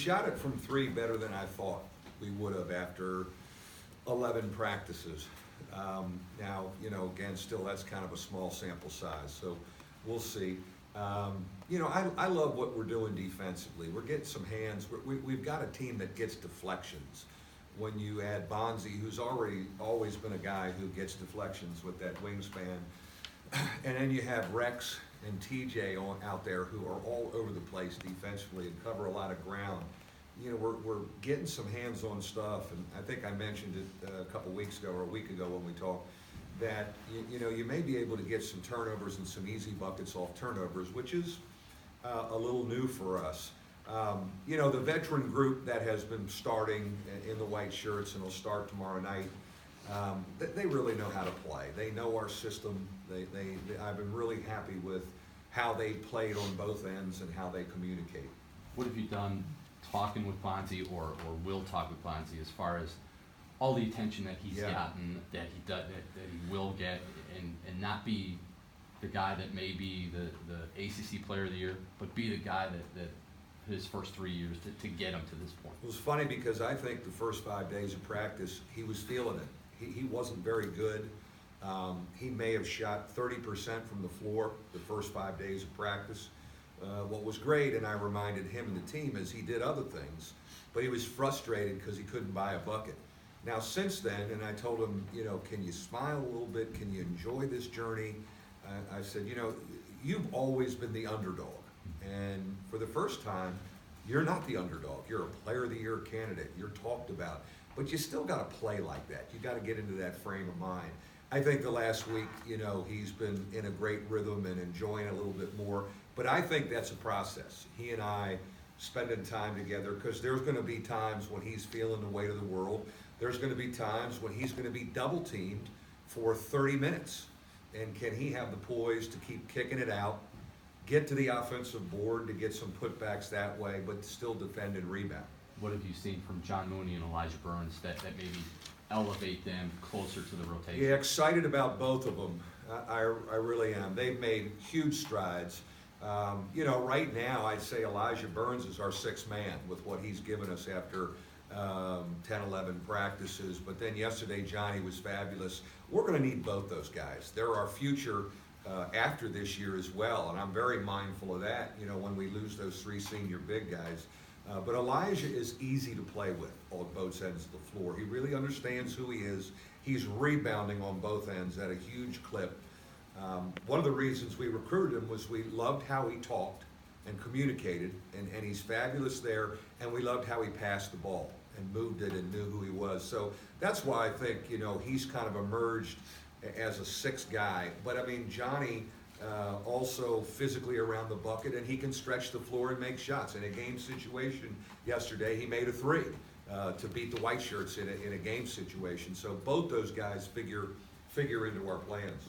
shot it from three better than I thought we would have after 11 practices. Now, again, still that's kind of a small sample size, so we'll see. I love what we're doing defensively. We're getting some hands. We've got a team that gets deflections. When you add Bonzi, who's always been a guy who gets deflections with that wingspan, and then you have Rex and TJ out there who are all over the place defensively and cover a lot of ground. We're getting some hands-on stuff, and I think I mentioned it a couple weeks ago or a week ago when we talked, that you may be able to get some turnovers and some easy buckets off turnovers, which is a little new for us. The veteran group that has been starting in the white shirts and will start tomorrow night, they really know how to play. They know our system. I've been really happy with how they played on both ends and how they communicate. What have you done talking with Bonzi or will talk with Bonzi as far as all the attention that he's gotten, that he will get, and not be the guy that may be the ACC Player of the Year, but be the guy that his first 3 years to get him to this point? It was funny because I think the first 5 days of practice, he was feeling it. He wasn't very good. He may have shot 30% from the floor the first 5 days of practice. What was great, and I reminded him and the team, is he did other things, but he was frustrated because he couldn't buy a bucket. Now, since then, and I told him, can you smile a little bit? Can you enjoy this journey? I said, you've always been the underdog. And for the first time, you're not the underdog. You're a Player of the Year candidate. You're talked about. But you still got to play like that. You got to get into that frame of mind. I think the last week, he's been in a great rhythm and enjoying it a little bit more. But I think that's a process. He and I spending time together, because there's going to be times when he's feeling the weight of the world. There's going to be times when he's going to be double teamed for 30 minutes. And can he have the poise to keep kicking it out, get to the offensive board to get some putbacks that way, but still defend and rebound? What have you seen from John Mooney and Elijah Burns that maybe elevate them closer to the rotation? Yeah, excited about both of them. I really am. They've made huge strides. Right now I'd say Elijah Burns is our sixth man with what he's given us after 10, 11 practices. But then yesterday Johnny was fabulous. We're going to need both those guys. They're our future after this year as well, and I'm very mindful of that, when we lose those three senior big guys. But Elijah is easy to play with on both ends of the floor. He really understands who he is. He's rebounding on both ends at a huge clip. One of the reasons we recruited him was we loved how he talked and communicated, and he's fabulous there, and we loved how he passed the ball and moved it and knew who he was. So that's why I think, he's kind of emerged as a sixth guy. But I mean, Johnny also physically around the bucket, and he can stretch the floor and make shots. In a game situation yesterday, he made a three to beat the white shirts in a game situation. So both those guys figure into our plans.